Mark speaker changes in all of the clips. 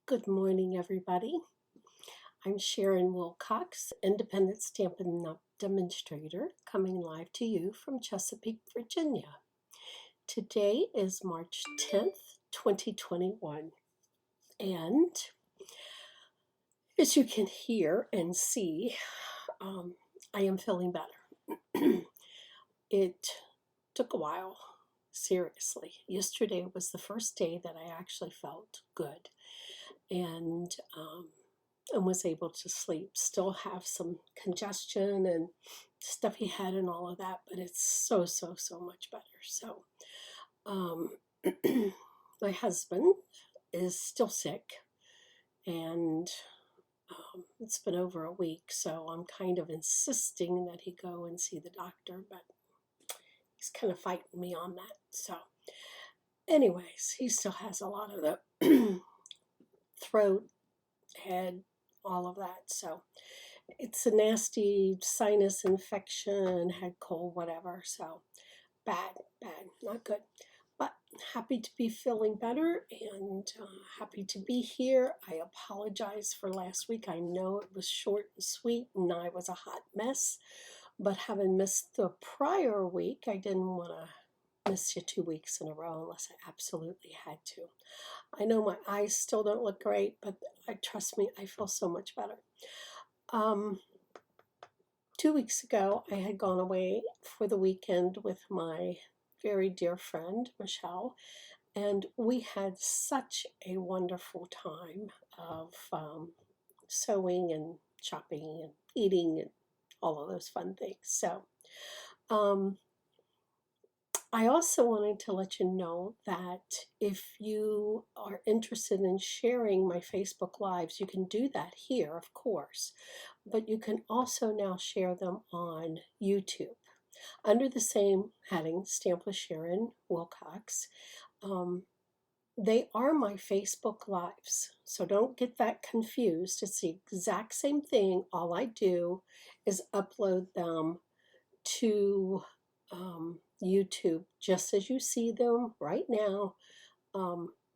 Speaker 1: Good morning, everybody. I'm Sharon Wilcox, independent Stampin' Up! Demonstrator, coming live to you from Chesapeake, Virginia. Today is March 10th, 2021, and as you can hear and see, I am feeling better. It took a while, seriously. Yesterday was the first day that I actually felt good, and was able to sleep. Still have some congestion and stuffy head and all of that, but it's so much better. So, um, my husband is still sick, and it's been over a week, so I'm kind of insisting that he go and see the doctor, but he's kind of fighting me on that. So, anyways, he still has a lot of the throat, head, all of that. So, it's a nasty sinus infection, head cold, whatever. So bad, not good. But happy to be feeling better and happy to be here. I apologize for last week. I know it was short and sweet and I was a hot mess. But having missed the prior week, I didn't want to miss you 2 weeks in a row unless I absolutely had to. I know my eyes still don't look great, but trust me, I feel so much better. 2 weeks ago, I had gone away for the weekend with my very dear friend, Michelle, and we had such a wonderful time of sewing and shopping and eating and all of those fun things. So, I also wanted to let you know that if you are interested in sharing my Facebook Lives, you can do that here, of course, but you can also now share them on YouTube under the same heading, Stamp with Sharon Wilcox. They are my Facebook Lives, so don't get that confused. It's the exact same thing. All I do is upload them to YouTube just as you see them right now.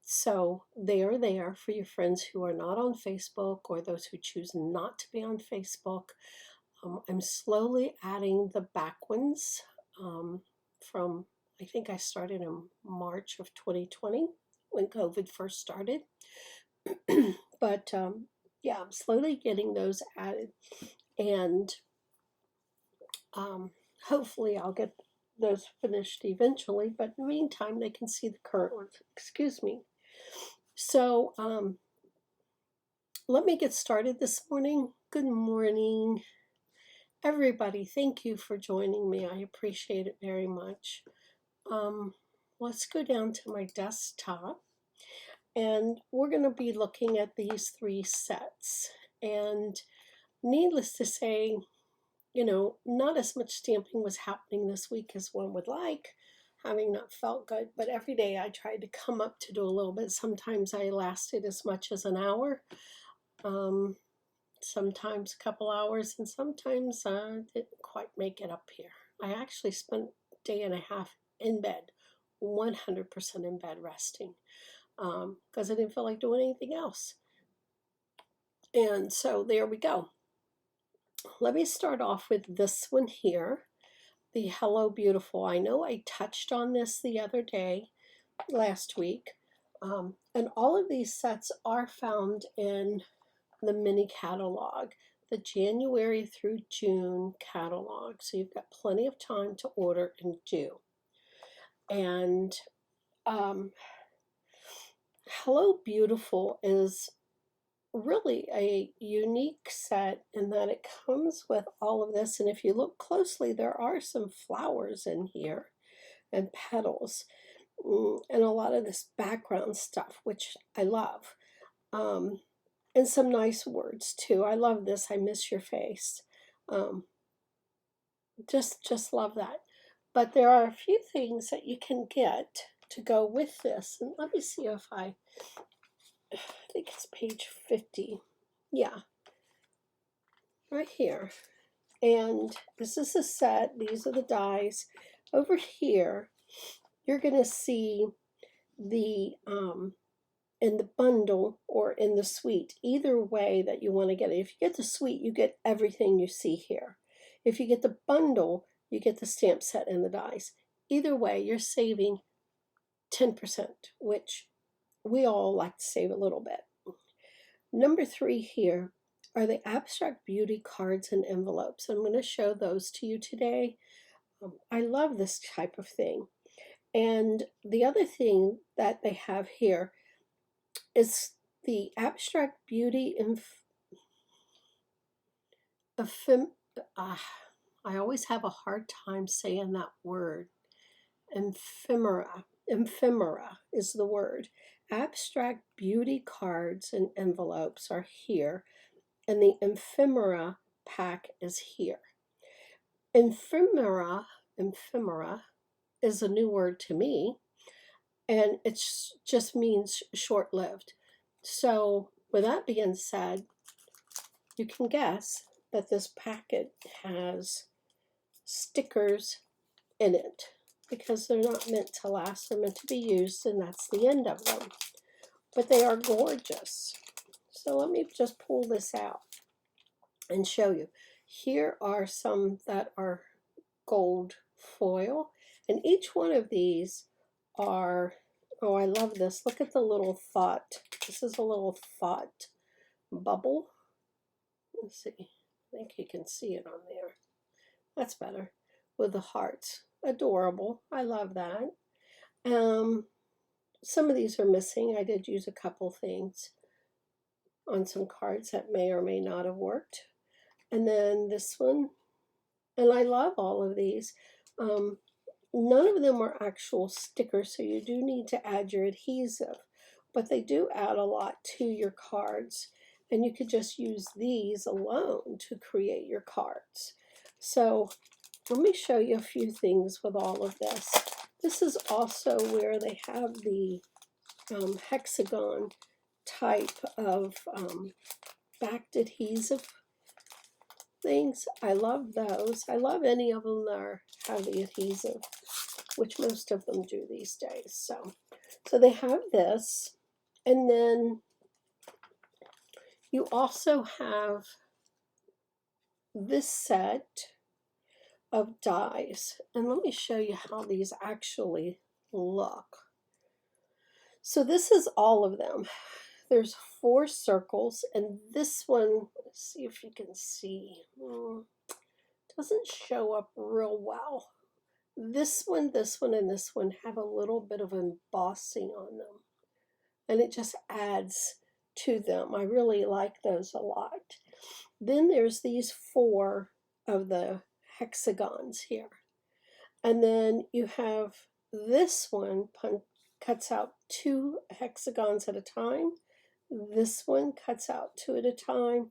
Speaker 1: So they are there for your friends who are not on Facebook or those who choose not to be on Facebook. I'm slowly adding the back ones from, I think I started in March of 2020 when COVID first started. But yeah, I'm slowly getting those added. And hopefully I'll get those finished eventually, but in the meantime, they can see the current ones. Excuse me. So let me get started this morning. Good morning, everybody. Thank you for joining me. I appreciate it very much. Let's go down to my desktop, and we're going to be looking at these 3 sets. And needless to say, not as much stamping was happening this week as one would like, having not felt good, but every day I tried to come up to do a little bit. Sometimes I lasted as much as an hour, sometimes a couple hours, and sometimes I didn't quite make it up here. I actually spent a day and a half in bed, 100% in bed resting, because I didn't feel like doing anything else. And so there we go. Let me start off with this one here, the Hello Beautiful. I know I touched on this the other day, last week, and all of these sets are found in the mini catalog, the January through June catalog. So you've got plenty of time to order and do. And Hello Beautiful is really a unique set in that it comes with all of this, and if you look closely, there are some flowers in here and petals, and a lot of this background stuff, which I love, and some nice words too. I love this. I miss your face. Just love that. But there are a few things that you can get to go with this, and let me see if I think it's page 50. Yeah, right here. And this is a set. These are the dies. Over here, you're going to see the in the bundle or in the suite, either way that you want to get it. If you get the suite, you get everything you see here. If you get the bundle, you get the stamp set and the dies. Either way, you're saving 10%, which we all like to save a little bit. Number 3 here are the abstract beauty cards and envelopes. I'm going to show those to you today. I love this type of thing. And the other thing that they have here is the abstract beauty I always have a hard time saying that word. Ephemera is the word. Abstract beauty cards and envelopes are here, and the ephemera pack is here. Ephemera is a new word to me, and it just means short-lived. So with that being said, you can guess that this packet has stickers in it because they're not meant to last. They're meant to be used, and that's the end of them. But they are gorgeous. So let me just pull this out and show you. Here are some that are gold foil, and each one of these are, oh, I love this. Look at the little thought. This is a little thought bubble. Let's see. I think you can see it on there. That's better. With the hearts. Adorable. I love that. Some of these are missing. I did use a couple things on some cards that may or may not have worked. And then this one. And I love all of these. None of them are actual stickers, so you do need to add your adhesive. But they do add a lot to your cards. And you could just use these alone to create your cards. So let me show you a few things with all of this. This is also where they have the hexagon type of backed adhesive things. I love those. I love any of them that have the adhesive, which most of them do these days. So they have this, and then you also have this set of dies, and let me show you how these actually look. So this is all of them. There's 4 circles, and this one, let's see if you can see, doesn't show up real well. This one, and this one have a little bit of embossing on them, and it just adds to them. I really like those a lot. Then there's these 4 of the hexagons here, and then you have this one cuts out 2 hexagons at a time. This one cuts out 2 at a time,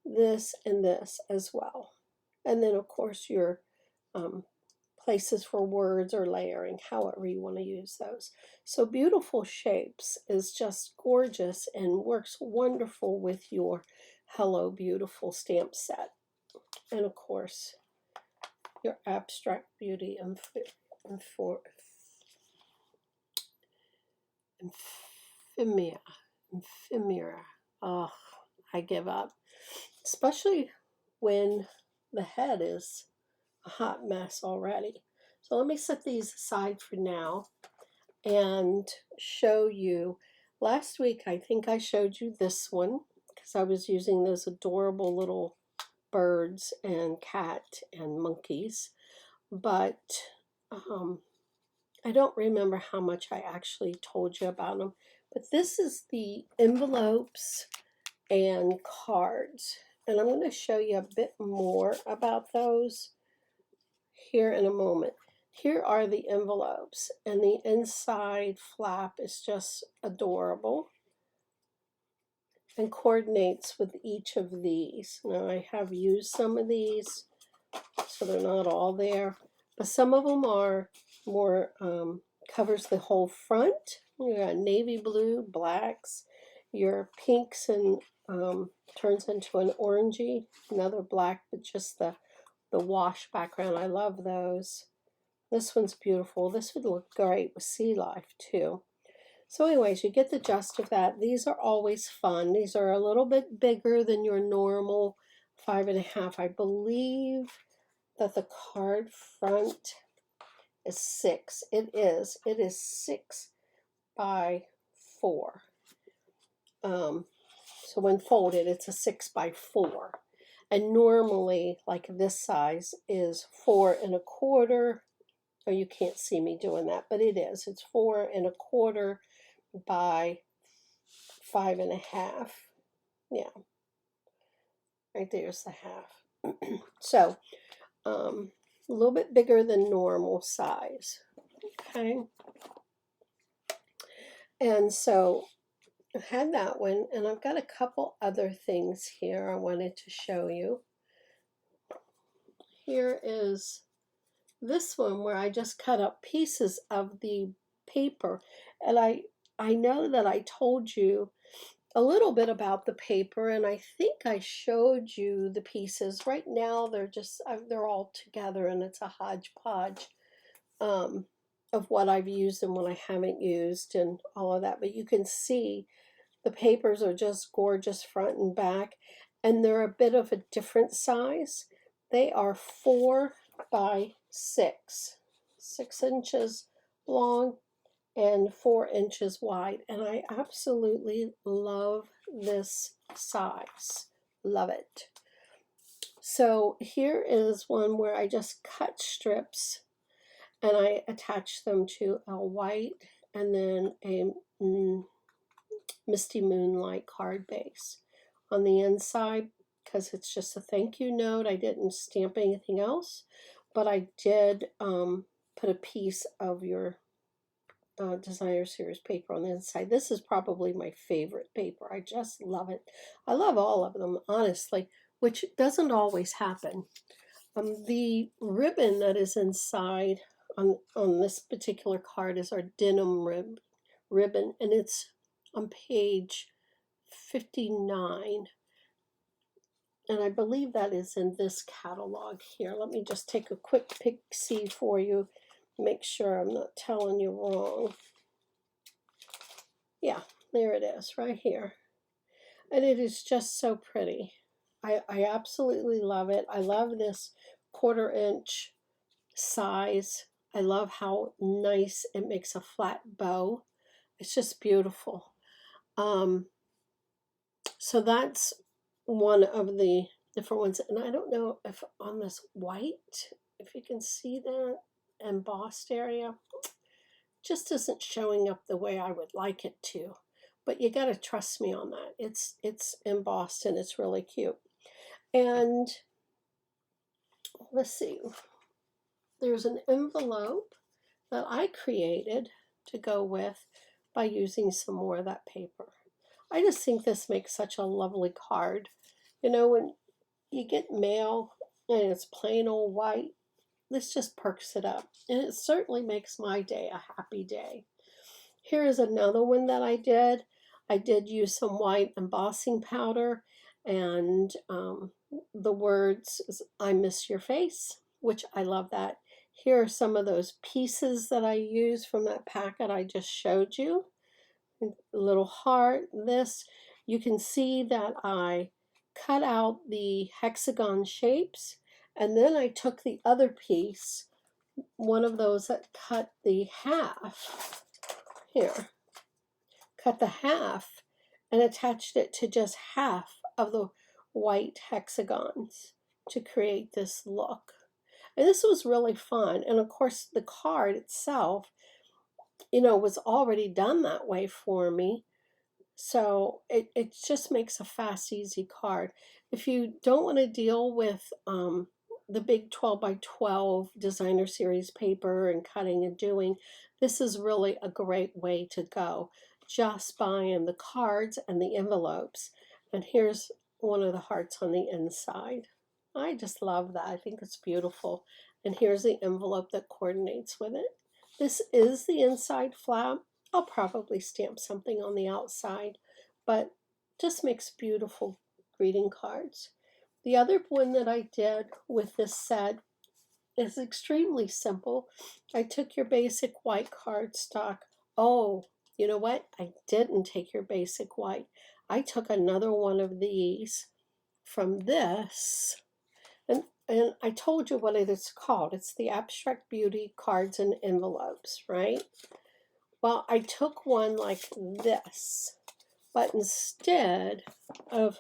Speaker 1: this and this as well. And then of course your places for words or layering, however you want to use those. So Beautiful Shapes is just gorgeous and works wonderful with your Hello Beautiful stamp set. And of course, your Abstract Beauty ephemera. Oh, I give up. Especially when the head is a hot mess already. So let me set these aside for now and show you. Last week, I think I showed you this one because I was using those adorable little birds and cat and monkeys. But I don't remember how much I actually told you about them. But this is the envelopes and cards. And I'm going to show you a bit more about those here in a moment. Here are the envelopes, and the inside flap is just adorable and coordinates with each of these. Now I have used some of these, so they're not all there, but some of them are more, covers the whole front. You got navy blue, blacks, your pinks, and turns into an orangey, another black, but just the wash background. I love those. This one's beautiful. This would look great with sea life too. So anyways, you get the gist of that. These are always fun. These are a little bit bigger than your normal 5.5. I believe that the card front is 6. It is. It is 6 by 4. So when folded, it's a 6 by 4. And normally, like this size, is 4.25. Oh, you can't see me doing that, but it is. It's 4.25 by 5.5. Yeah, right there's the half. So, a little bit bigger than normal size. Okay. And so I had that one, and I've got a couple other things here I wanted to show you. Here is this one where I just cut up pieces of the paper, and I know that I told you a little bit about the paper, and I think I showed you the pieces. Right now they're all together, and it's a hodgepodge of what I've used and what I haven't used and all of that. But you can see the papers are just gorgeous front and back, and they're a bit of a different size. They are 4 by 6, 6 inches long and 4 inches wide. And I absolutely love this size. Love it. So here is one where I just cut strips and I attach them to a white and then a Misty Moonlight card base. On the inside, because it's just a thank you note, I didn't stamp anything else, but I did put a piece of your designer series paper on the inside. This is probably my favorite paper. I just love it. I love all of them, honestly, which doesn't always happen. The ribbon that is inside on this particular card is our denim ribbon, and it's on page 59. And I believe that is in this catalog here. Let me just take a quick peek-see for you, make sure I'm not telling you wrong. Yeah, there it is, right here. And it is just so pretty. I absolutely love it. I love this 1/4 inch size. I love how nice it makes a flat bow. It's just beautiful. So that's one of the different ones. And I don't know if on this white, if you can see that embossed area, just isn't showing up the way I would like it to. But you got to trust me on that. It's embossed and it's really cute. And let's see. There's an envelope that I created to go with by using some more of that paper. I just think this makes such a lovely card. You know, when you get mail and it's plain old white, this just perks it up. And it certainly makes my day a happy day. Here is another one that I did. I did use some white embossing powder, and the words is, I miss your face, which I love that. Here are some of those pieces that I used from that packet I just showed you. A little heart, this. You can see that I cut out the hexagon shapes, and then I took the other piece, one of those that cut the half, here, cut the half and attached it to just half of the white hexagons to create this look. And this was really fun. And of course the card itself, you know, was already done that way for me. So it just makes a fast, easy card. If you don't want to deal with the big 12 by 12 designer series paper and cutting and doing, this is really a great way to go. Just buying the cards and the envelopes. And here's one of the hearts on the inside. I just love that. I think it's beautiful. And here's the envelope that coordinates with it. This is the inside flap. I'll probably stamp something on the outside, but just makes beautiful greeting cards. The other one that I did with this set is extremely simple. I took your basic white cardstock. Oh, you know what? I didn't take your basic white. I took another one of these from this, and I told you what it is called. It's the Abstract Beauty Cards and Envelopes, right? Well, I took one like this, but instead of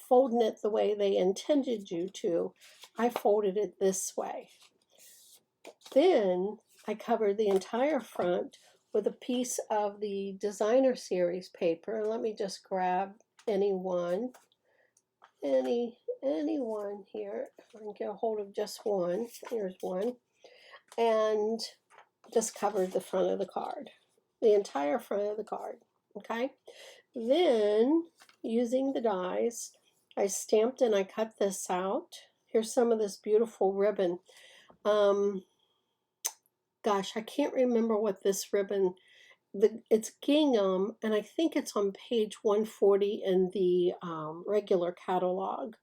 Speaker 1: folding it the way they intended you to, I folded it this way. Then I covered the entire front with a piece of the Designer Series paper. Let me just grab any one here. If I can get a hold of just one. Here's one. And just covered the front of the card. The entire front of the card. Okay? Then, using the dies, I stamped and I cut this out. Here's some of this beautiful ribbon. Gosh, I can't remember what this ribbon, it's gingham, and I think it's on page 140 in the regular catalog.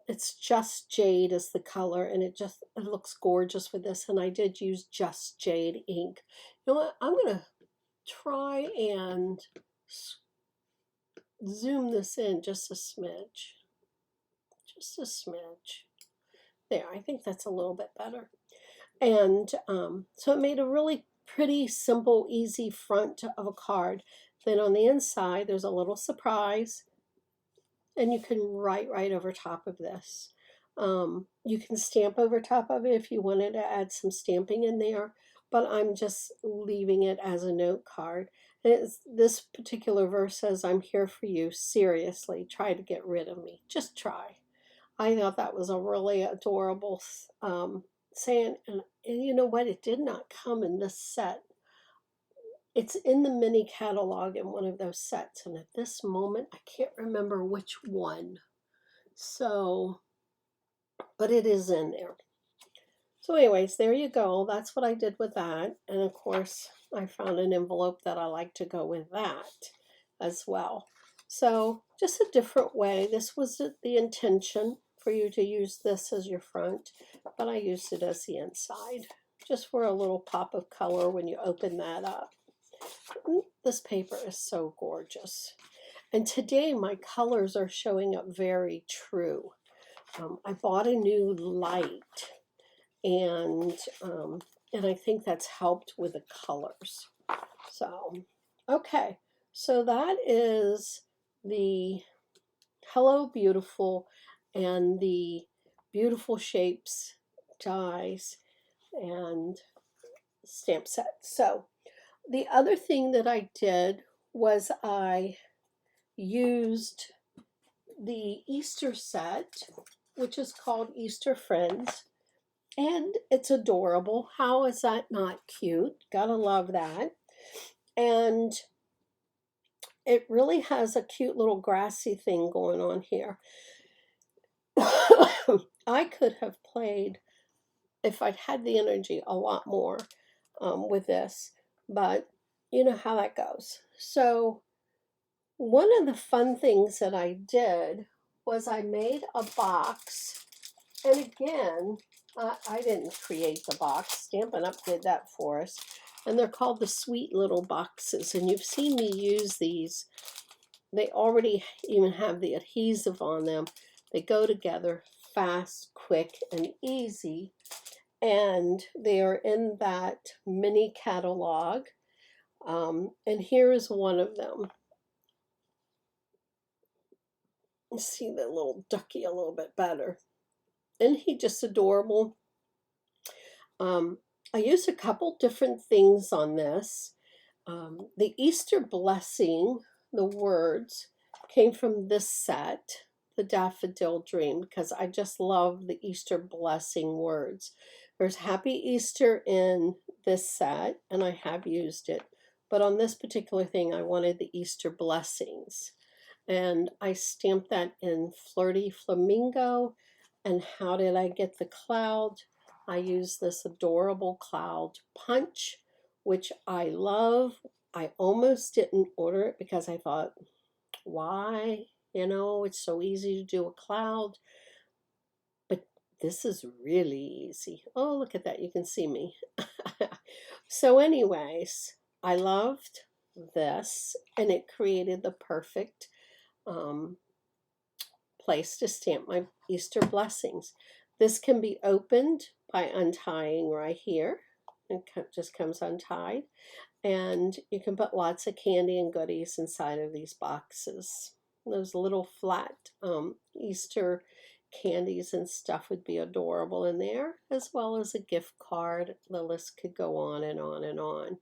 Speaker 1: It's Just Jade is the color, and it looks gorgeous with this, and I did use Just Jade ink. You know what, I'm going to try and zoom this in just a smidge. Just a smidge. There, I think that's a little bit better. And so it made a really pretty, simple, easy front of a card. Then on the inside, there's a little surprise, and you can write right over top of this. You can stamp over top of it if you wanted to add some stamping in there, but I'm just leaving it as a note card. This particular verse says, "I'm here for you, seriously, try to get rid of me, just try." I thought that was a really adorable saying, and you know what? It did not come in this set. It's in the mini catalog in one of those sets, and at this moment, I can't remember which one. So, but it is in there. So anyways, there you go. That's what I did with that. And of course, I found an envelope that I like to go with that as well. So just a different way. This was the intention for you to use this as your front, but I used it as the inside, just for a little pop of color when you open that up. This paper is so gorgeous. And today my colors are showing up very true. I bought a new light, and I think that's helped with the colors. So, okay, so that is the Hello Beautiful and the Beautiful Shapes dies and stamp set. So the other thing that I did was I used the Easter set, which is called Easter Friends, and it's adorable. How is that not cute? Gotta love that. And it really has a cute little grassy thing going on here. I could have played, if I'd had the energy, a lot more with this, but you know how that goes. So one of the fun things that I did was I made a box, and again, I didn't create the box. Stampin' Up! Did that for us, and they're called the Sweet Little Boxes, and you've seen me use these. They already even have the adhesive on them. They go together fast, quick, and easy, and they are in that mini catalog, and here is one of them. You see the little ducky a little bit better. Isn't he just adorable? I used a couple different things on this. The Easter blessing, the words, came from this set, the Daffodil Dream, because I just love the Easter blessing words. There's Happy Easter in this set, and I have used it. But on this particular thing, I wanted the Easter blessings. And I stamped that in Flirty Flamingo. And how did I get the cloud? I used this adorable cloud punch, which I love. I almost didn't order it because I thought, why? You know, it's so easy to do a cloud. But this is really easy. Oh, look at that. You can see me. So anyways, I loved this, and it created the perfect place to stamp my Easter blessings. This can be opened by untying right here. It just comes untied. And you can put lots of candy and goodies inside of these boxes. Those little flat Easter candies and stuff would be adorable in there, as well as a gift card. The list could go on and on and on.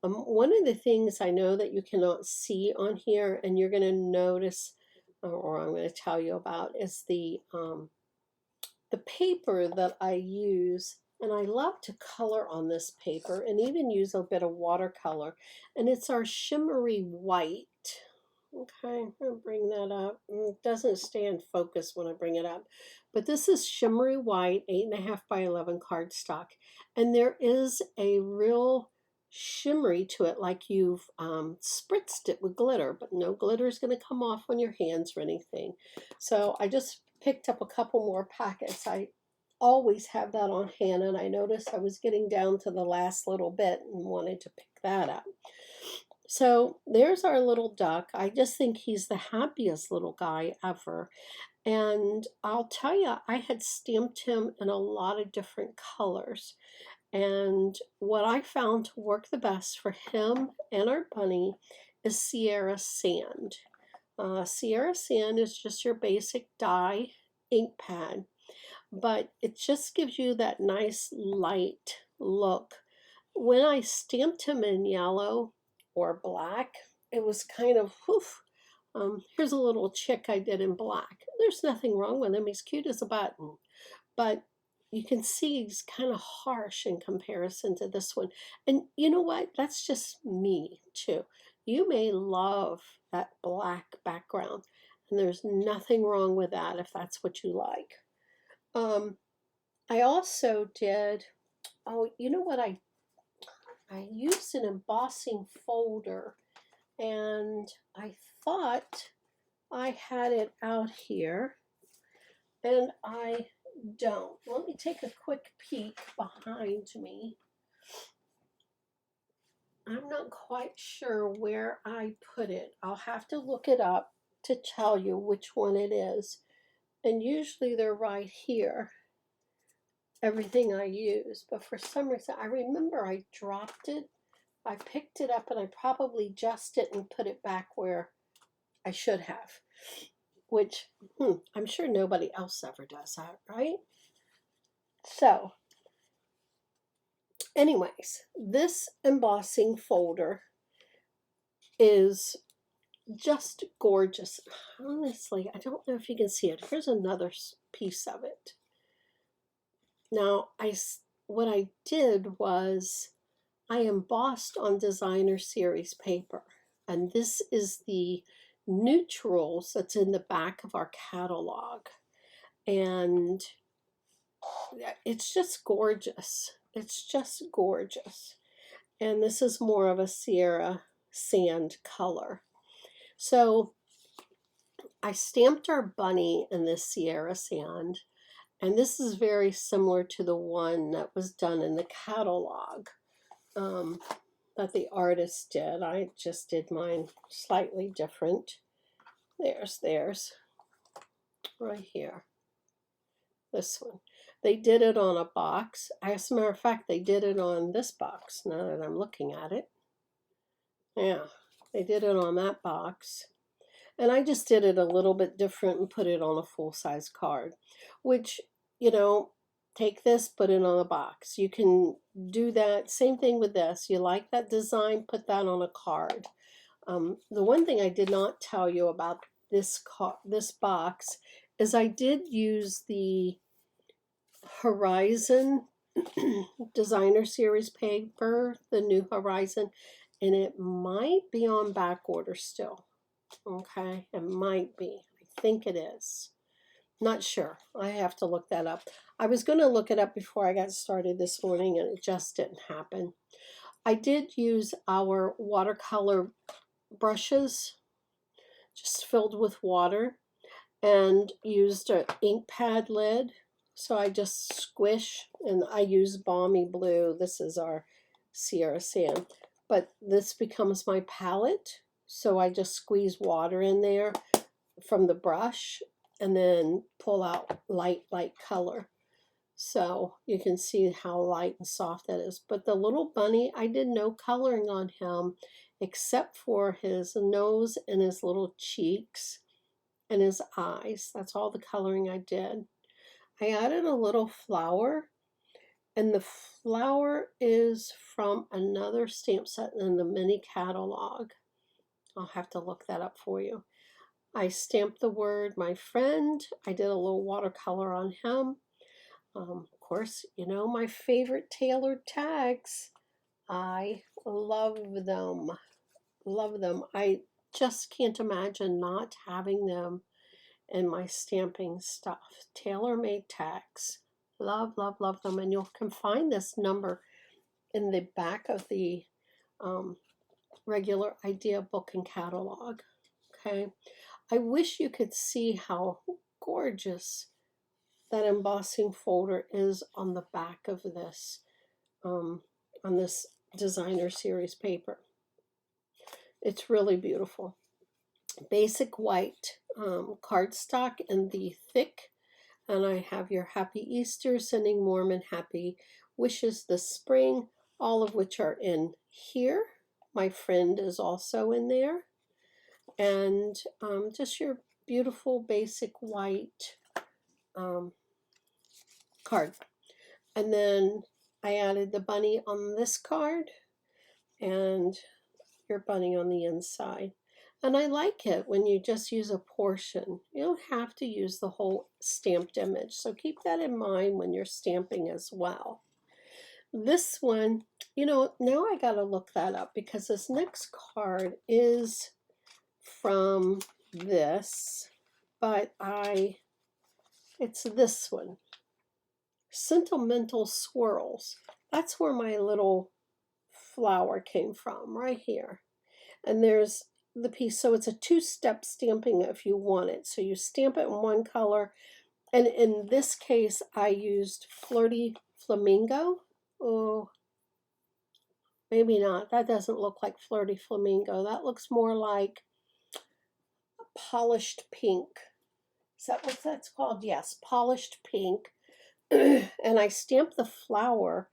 Speaker 1: One of the things I know that you cannot see on here, and you're going to notice, or I'm going to tell you about, is the paper that I use. And I love to color on this paper and even use a bit of watercolor. And it's our shimmery white. Okay, I'll bring that up. It doesn't stay in focus when I bring it up. But this is shimmery white, 8.5 by 11 cardstock. And there is a real shimmery to it, like you've spritzed it with glitter. But no glitter is going to come off on your hands or anything. So I just picked up a couple more packets. I always have that on hand, and I noticed I was getting down to the last little bit and wanted to pick that up. So there's our little duck. I just think he's the happiest little guy ever. And I'll tell you, I had stamped him in a lot of different colors. And what I found to work the best for him and our bunny is Sierra Sand. Sierra Sand is just your basic dye ink pad, but it just gives you that nice light look. When I stamped him in yellow or black, it was kind of, whoof. Here's a little chick I did in black. There's nothing wrong with him. He's cute as a button. But you can see he's kind of harsh in comparison to this one. And you know what? That's just me, too. You may love that black background, and there's nothing wrong with that if that's what you like. I also did, you know what, I used an embossing folder, and I thought I had it out here, and I don't. Let me take a quick peek behind me. I'm not quite sure where I put it. I'll have to look it up to tell you which one it is. And usually they're right here, everything I use. But for some reason, I remember I dropped it. I picked it up and I probably just didn't put it back where I should have. Which, I'm sure nobody else ever does that, right? So, anyways, this embossing folder is just gorgeous. Honestly, I don't know if you can see it. Here's another piece of it. Now, what I did was I embossed on designer series paper, and this is the neutrals that's in the back of our catalog, and it's just gorgeous. It's just gorgeous. And this is more of a Sierra Sand color. So I stamped our bunny in this Sierra Sand, and this is very similar to the one that was done in the catalog that the artist did. I just did mine slightly different. There's right here. This one. They did it on a box. As a matter of fact, they did it on this box now that I'm looking at it. Yeah, they did it on that box. And I just did it a little bit different and put it on a full-size card, which, you know, take this, put it on a box. You can do that. Same thing with this. You like that design, put that on a card. The one thing I did not tell you about this box is I did use the Horizon designer series paper, the New Horizon, and it might be on back order still. Okay, it might be. I think it is. Not sure. I have to look that up. I was going to look it up before I got started this morning, and it just didn't happen. I did use our watercolor brushes, just filled with water, and used an ink pad lid. So I just squish, and I use Balmy Blue. This is our Sierra Sand. but this becomes my palette. So I just squeeze water in there from the brush and then pull out light color. So you can see how light and soft that is. But the little bunny, I did no coloring on him except for his nose and his little cheeks and his eyes. That's all the coloring I did. I added a little flower, and the flower is from another stamp set in the mini catalog. I'll have to look that up for you. I stamped the word my friend. I did a little watercolor on him. Of course, you know my favorite tailored tags. I love them. Love them. I just can't imagine not having them in my stamping stuff. Tailor-made tags. Love, love, love them. And you can find this number in the back of the regular idea book and catalog. Okay. I wish you could see how gorgeous that embossing folder is on the back of this, on this designer series paper. It's really beautiful. Basic white cardstock in the thick, and I have your Happy Easter, sending warm and happy wishes this spring, all of which are in here. My friend is also in there, and just your beautiful basic white card. And then I added the bunny on this card and your bunny on the inside. And I like it when you just use a portion. You don't have to use the whole stamped image. So keep that in mind when you're stamping as well. This one, you know, now I got to look that up because this next card is from this, but it's this one. Sentimental Swirls. That's where my little flower came from, right here. And there's the piece, so it's a two-step stamping if you want it. So you stamp it in one color, and in this case I used Flirty Flamingo. Oh, maybe not. That doesn't look like Flirty Flamingo. That looks more like Polished Pink. Is that what that's called? Yes, Polished Pink. And I stamped the flower,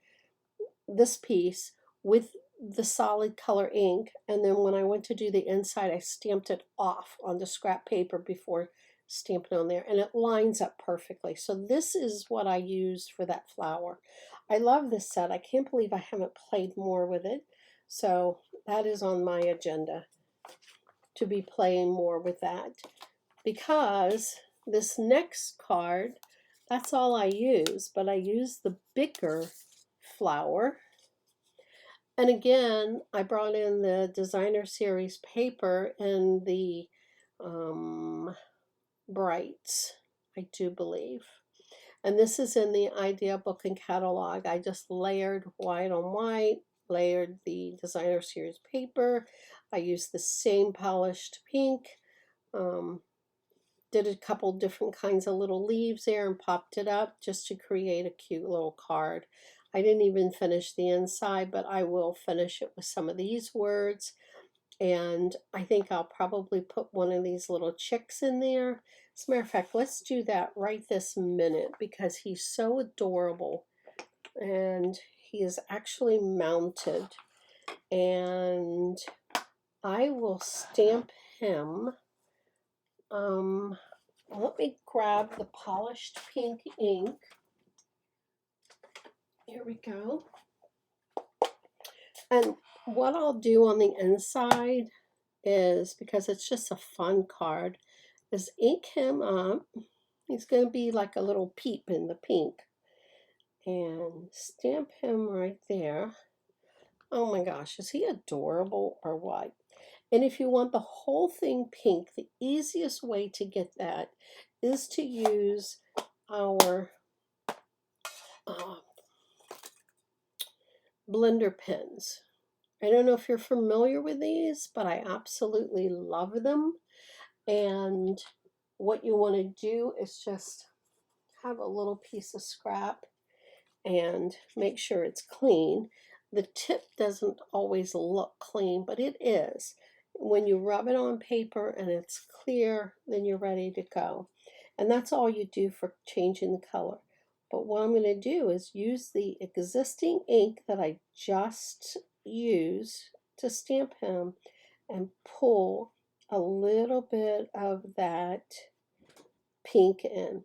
Speaker 1: this piece, with the solid color ink, and then when I went to do the inside I stamped it off on the scrap paper before stamping on there, and it lines up perfectly. So this is what I used for that flower. I love this set. I can't believe I haven't played more with it, so that is on my agenda, to be playing more with that, because this next card, that's all I use, but I use the bigger flower. And again, I brought in the designer series paper in the brights, I do believe. And this is in the idea book and catalog. I just layered white on white, layered the designer series paper. I used the same polished pink, did a couple different kinds of little leaves there and popped it up just to create a cute little card. I didn't even finish the inside, but I will finish it with some of these words. And I think I'll probably put one of these little chicks in there. As a matter of fact, let's do that right this minute because he's so adorable. And he is actually mounted. And I will stamp him. Let me grab the polished pink ink. Here we go. And what I'll do on the inside is, because it's just a fun card, is ink him up. He's going to be like a little peep in the pink. And stamp him right there. Oh my gosh, is he adorable or what? And if you want the whole thing pink, the easiest way to get that is to use our blender pens. I don't know if you're familiar with these, but I absolutely love them. And what you want to do is just have a little piece of scrap and make sure it's clean. the tip doesn't always look clean, but it is. When you rub it on paper and it's clear, then you're ready to go. And that's all you do for changing the color. But what I'm going to do is use the existing ink that I just used to stamp him and pull a little bit of that pink in.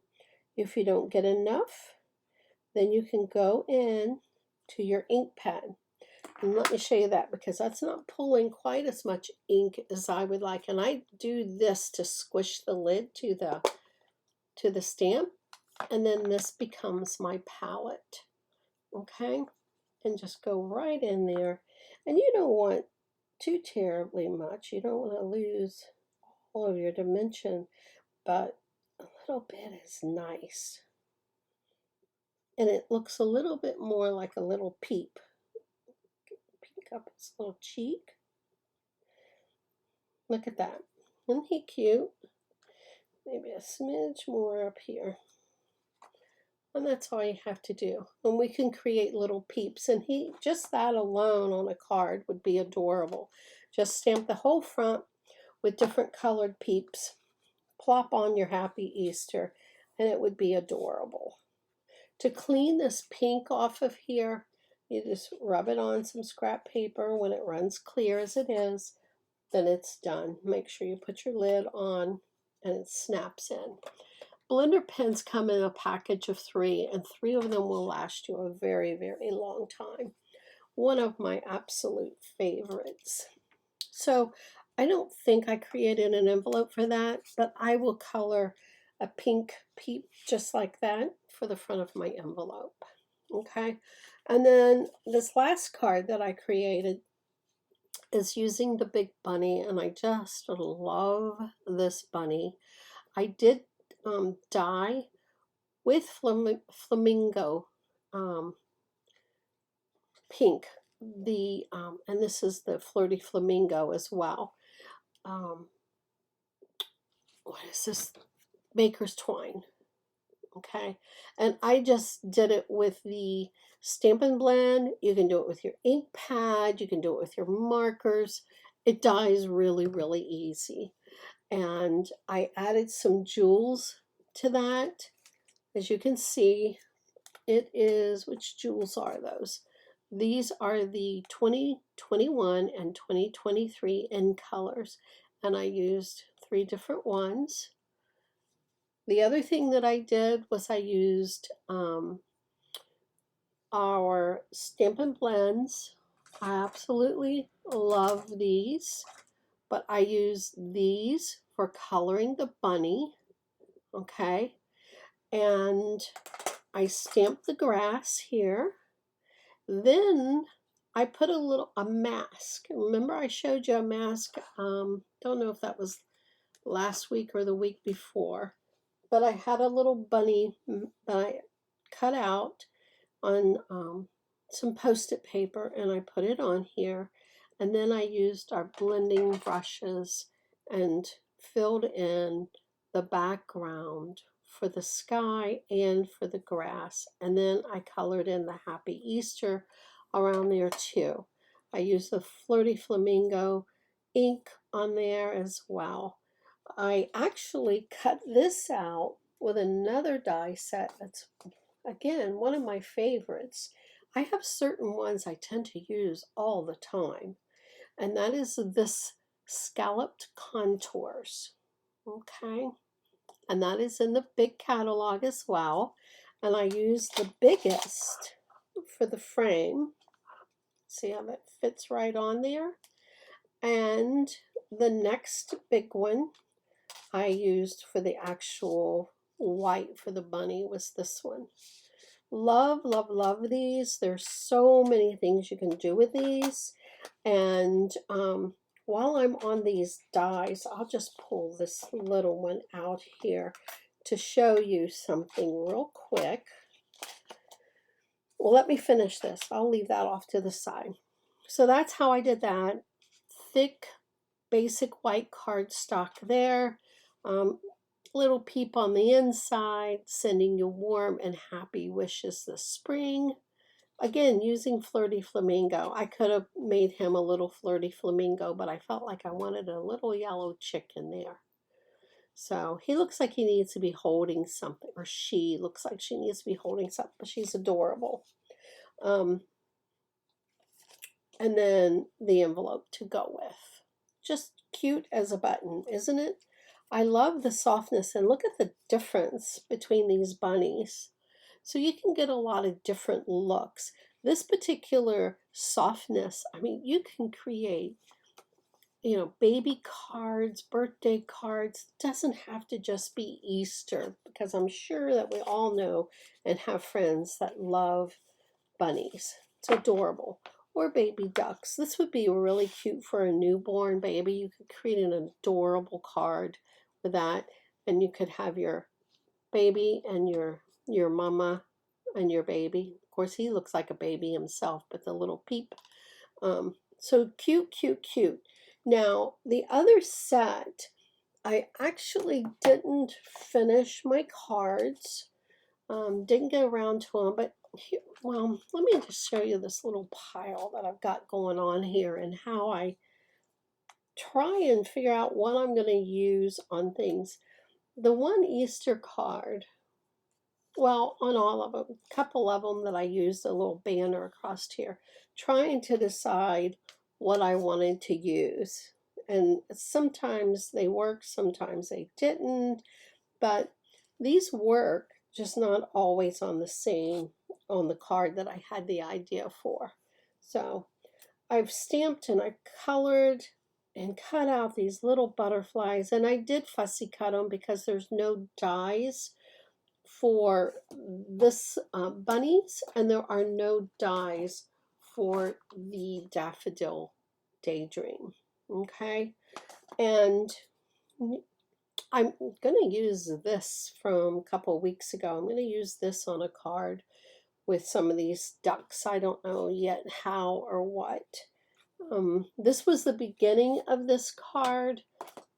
Speaker 1: If you don't get enough, then you can go in to your ink pen. And let me show you that, because that's not pulling quite as much ink as I would like. And I do this to squish the lid to the stamp, and then this becomes my palette. Okay, and just go right in there. And you don't want too terribly much. You don't want to lose all of your dimension, but a little bit is nice. And it looks a little bit more like a little peep. Pink up his little cheek. Look at that. Isn't he cute? Maybe a smidge more up here. And that's all you have to do. And we can create little peeps. And just that alone on a card would be adorable. Just stamp the whole front with different colored peeps. Plop on your Happy Easter, and it would be adorable. To clean this pink off of here, you just rub it on some scrap paper. When it runs clear as it is, then it's done. Make sure you put your lid on and it snaps in. Blender pens come in a package of 3, and 3 of them will last you a very, very long time. One of my absolute favorites. So I don't think I created an envelope for that, but I will color a pink peep just like that for the front of my envelope. Okay, and then this last card that I created is using the big bunny, and I just love this bunny. I did dye with flamingo pink, and this is the flirty flamingo as well. What is this? Baker's twine. Okay, and I just did it with the Stampin' Blend. You can do it with your ink pad. You can do it with your markers. It dyes really, really easy. And I added some jewels to that. As you can see, it is, which jewels are those? These are the 2021 and 2023 in colors, and I used 3 different ones. The other thing that I did was I used our Stampin' Blends. I absolutely love these, but I use these for coloring the bunny, okay? And I stamped the grass here. Then I put a mask. Remember I showed you a mask, don't know if that was last week or the week before, but I had a little bunny that I cut out on some Post-it paper, and I put it on here. And then I used our blending brushes and filled in the background for the sky and for the grass. And then I colored in the Happy Easter around there too. I used the Flirty Flamingo ink on there as well. I actually cut this out with another die set that's, again, one of my favorites. I have certain ones I tend to use all the time, and that is this Scalloped Contours. Okay, and that is in the big catalog as well. And I use the biggest for the frame. See how that fits right on there? And the next big one I used for the actual white for the bunny was this one. Love, love, love these. There's so many things you can do with these. And while I'm on these dies, I'll just pull this little one out here to show you something real quick. Well, let me finish this. I'll leave that off to the side. So that's how I did that. Thick, basic white cardstock there. Little peep on the inside, sending you warm and happy wishes this spring. again, using Flirty Flamingo. I could have made him a little Flirty Flamingo, but I felt like I wanted a little yellow chick in there. So he looks like he needs to be holding something, or she looks like she needs to be holding something, but she's adorable. Um, and then the envelope to go with. Just cute as a button, isn't it? I love the softness, and look at the difference between these bunnies. So you can get a lot of different looks. This particular softness, I mean, you can create, baby cards, birthday cards. It doesn't have to just be Easter, because I'm sure that we all know and have friends that love bunnies. It's adorable. Or baby ducks. This would be really cute for a newborn baby. You could create an adorable card with that, and you could have your baby and your mama and your baby. Of course, he looks like a baby himself, but the little peep. So cute, cute, cute. Now, the other set, I actually didn't finish my cards. Didn't get around to them, but here, well, let me just show you this little pile that I've got going on here and how I try and figure out what I'm going to use on things. The one Easter card, well, on all of them, a couple of them that I used a little banner across here, trying to decide what I wanted to use. And sometimes they worked, sometimes they didn't, but these work, just not always on the card that I had the idea for. So I've stamped and I colored and cut out these little butterflies, and I did fussy cut them because there's no dies for this bunnies, and there are no dies for the daffodil daydream. Okay, and I'm going to use this from a couple of weeks ago. I'm going to use this on a card with some of these ducks. I don't know yet how or what. This was the beginning of this card,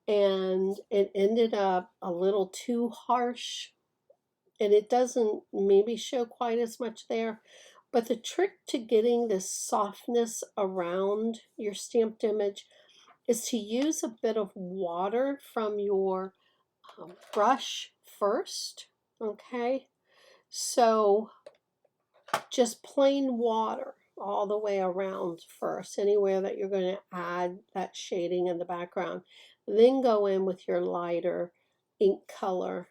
Speaker 1: and it ended up a little too harsh, and it doesn't maybe show quite as much there. But the trick to getting this softness around your stamped image is to use a bit of water from your brush first, okay? So just plain water all the way around first, anywhere that you're going to add that shading in the background. Then go in with your lighter ink color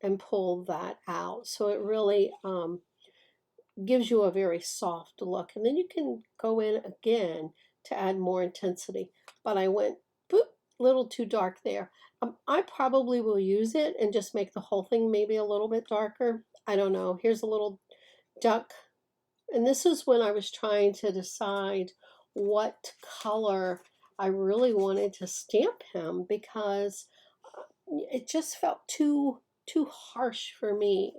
Speaker 1: and pull that out. So it really gives you a very soft look. And then you can go in again to add more intensity. But I went, boop, little too dark there. I probably will use it and just make the whole thing maybe a little bit darker. I don't know. Here's a little duck. And this is when I was trying to decide what color I really wanted to stamp him, because it just felt too harsh for me.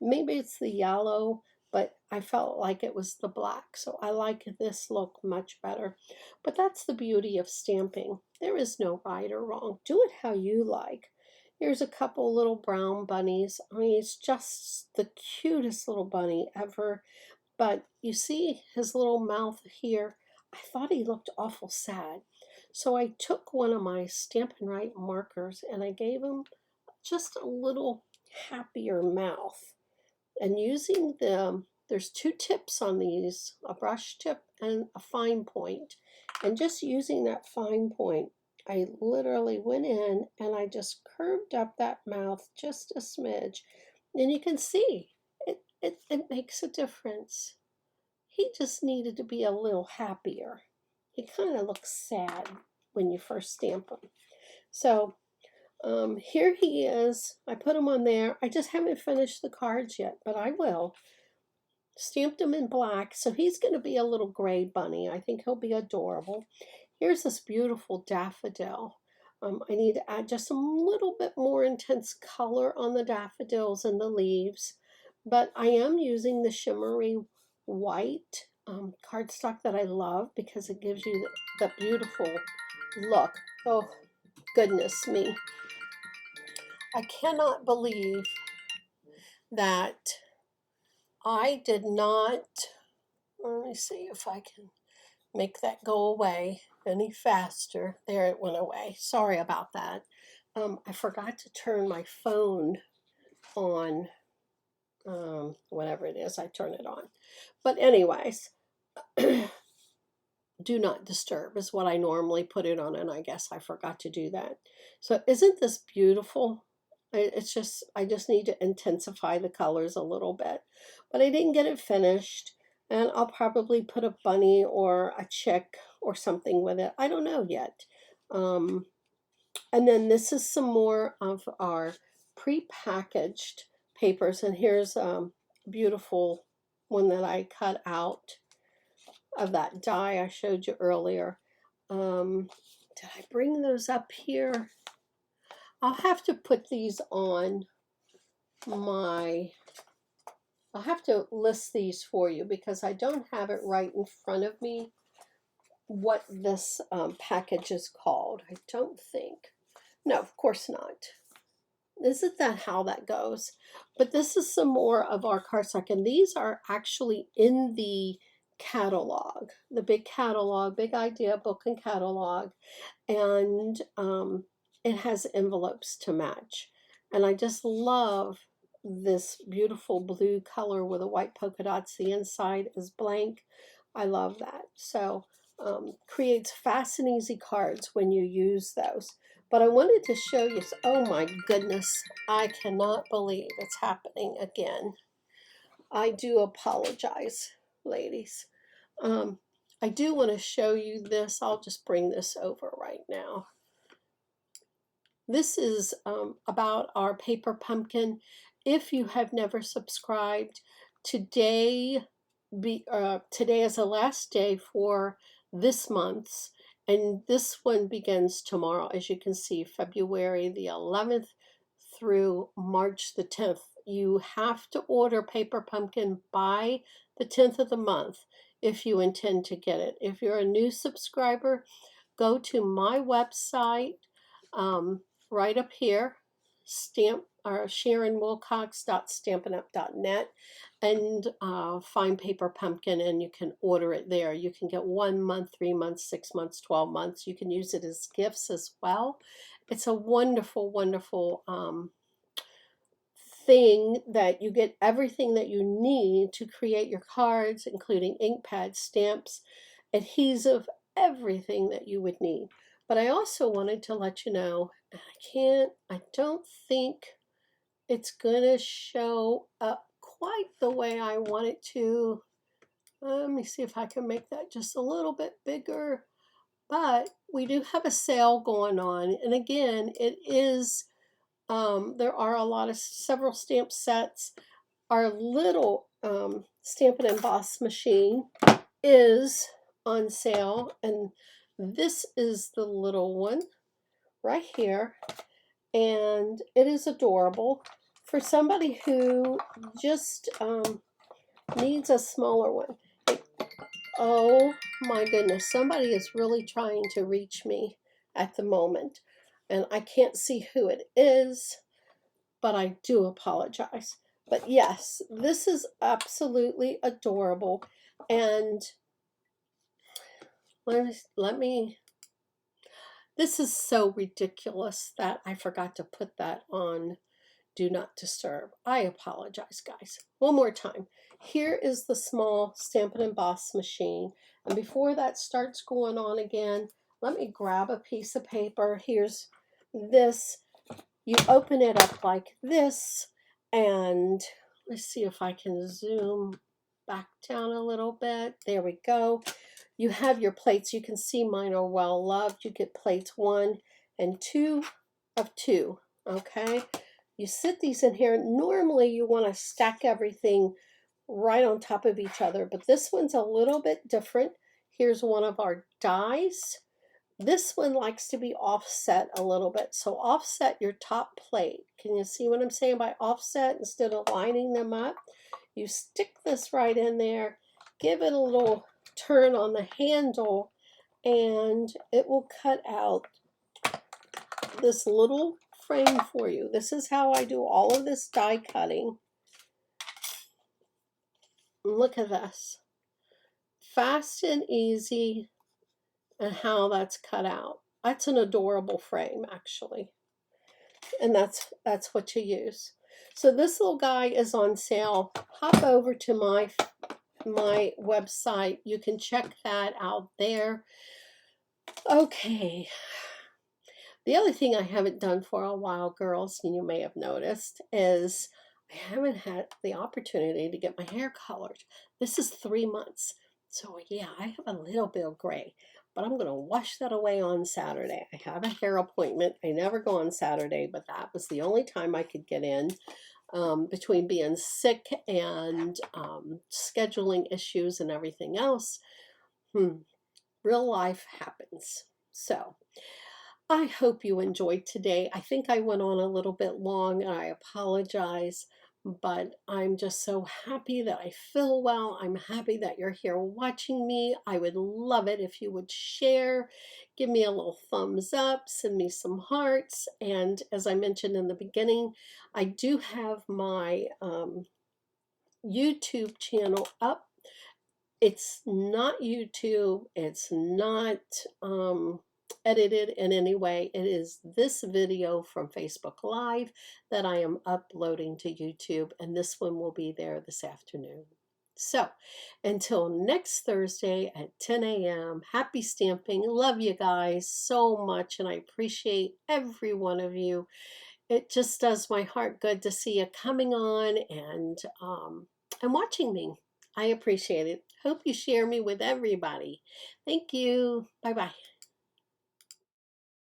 Speaker 1: Maybe it's the yellow, but I felt like it was the black. So I like this look much better. But that's the beauty of stamping. There is no right or wrong. Do it how you like. Here's a couple little brown bunnies. I mean, it's just the cutest little bunny ever. But you see his little mouth here. I thought he looked awful sad. So I took one of my Stampin' Write markers and I gave him just a little happier mouth. And using there's two tips on these, a brush tip and a fine point. And just using that fine point, I literally went in and I just curved up that mouth just a smidge. And you can see it makes a difference. He just needed to be a little happier. He kind of looks sad when you first stamp him. So here he is. I put him on there. I just haven't finished the cards yet, but I will. Stamped him in black, so he's going to be a little gray bunny. I think he'll be adorable. Here's this beautiful daffodil. I need to add just a little bit more intense color on the daffodils and the leaves, but I am using the shimmery white cardstock that I love because it gives you the beautiful look. Oh, goodness me. I cannot believe that I did not Let me see if I can make that go away any faster. There, it went away. Sorry about that. I forgot to turn my phone on, whatever it is, I turn it on. But anyways, do not disturb is what I normally put it on, and I guess I forgot to do that. So isn't this beautiful? It's just, I just need to intensify the colors a little bit. But I didn't get it finished, and I'll probably put a bunny or a chick or something with it. I don't know yet. Um, and then this is some more of our pre-packaged papers, and here's a beautiful one that I cut out of that die I showed you earlier. Did I bring those up here? I'll have to put these on my, I'll have to list these for you because I don't have it right in front of me what this package is called. I don't think. No, of course not. Isn't that how that goes? But this is some more of our cardstock, and these are actually in the catalog, the big catalog, big idea book and catalog, and it has envelopes to match. And I just love this beautiful blue color with the white polka dots. The inside is blank. I love that. So creates fast and easy cards when you use those. But I wanted to show you, oh my goodness, I cannot believe it's happening again. I do apologize, ladies. I do want to show you this. I'll just bring this over right now. This is about our paper pumpkin. If you have never subscribed, today is the last day for this month's, and this one begins tomorrow. As you can see, February the 11th through March the 10th. You have to order paper pumpkin by the 10th of the month if you intend to get it. If you're a new subscriber, go to my website, right up here, SharonWilcox.stampinup.net, and find paper pumpkin, and you can order it there. You can get 1 month, 3 months, 6 months, 12 months. You can use it as gifts as well. It's a wonderful, wonderful thing that you get everything that you need to create your cards, including ink pads, stamps, adhesive, everything that you would need. But I also wanted to let you know, I don't think it's going to show up quite the way I want it to. Let me see if I can make that just a little bit bigger. But we do have a sale going on. And again, it is, there are several stamp sets. Our little Stamp and Emboss machine is on sale. And this is the little one right here. And it is adorable for somebody who just needs a smaller one. Oh my goodness, somebody is really trying to reach me at the moment, and I can't see who it is, but I do apologize. But yes, this is absolutely adorable, and let me this is so ridiculous that I forgot to put that on Do Not Disturb. I apologize, guys. One more time. Here is the small Stamp and Emboss machine. And before that starts going on again, let me grab a piece of paper. Here's this. You open it up like this. And let's see if I can zoom back down a little bit. There we go. You have your plates. You can see mine are well loved. You get plates 1 and 2 of 2. Okay. You sit these in here. Normally you want to stack everything right on top of each other, but this one's a little bit different. Here's one of our dies. This one likes to be offset a little bit, so offset your top plate. Can you see what I'm saying by offset instead of lining them up? You stick this right in there, give it a little turn on the handle, and it will cut out this little frame for you. This is how I do all of this die cutting. Look at this. fast and easy, and how that's cut out. That's an adorable frame, actually. And that's what you use. So this little guy is on sale. Hop over to my website. You can check that out there. Okay. The other thing I haven't done for a while, girls, and you may have noticed, is I haven't had the opportunity to get my hair colored. This is 3 months. So yeah, I have a little bit of gray, but I'm going to wash that away on Saturday. I have a hair appointment. I never go on Saturday, but that was the only time I could get in. Between being sick and scheduling issues and everything else, real life happens. So I hope you enjoyed today. I think I went on a little bit long and I apologize, but I'm just so happy that I feel well. I'm happy that you're here watching me. I would love it if you would share, give me a little thumbs up, send me some hearts. And as I mentioned in the beginning, I do have my YouTube channel up. It's not YouTube, it's not edited in any way. It is this video from Facebook Live that I am uploading to YouTube, and this one will be there this afternoon. So until next Thursday at 10 a.m., happy stamping. Love you guys so much, and I appreciate every one of you. It just does my heart good to see you coming on and watching me. I appreciate it. Hope you share me with everybody. Thank you. Bye-bye.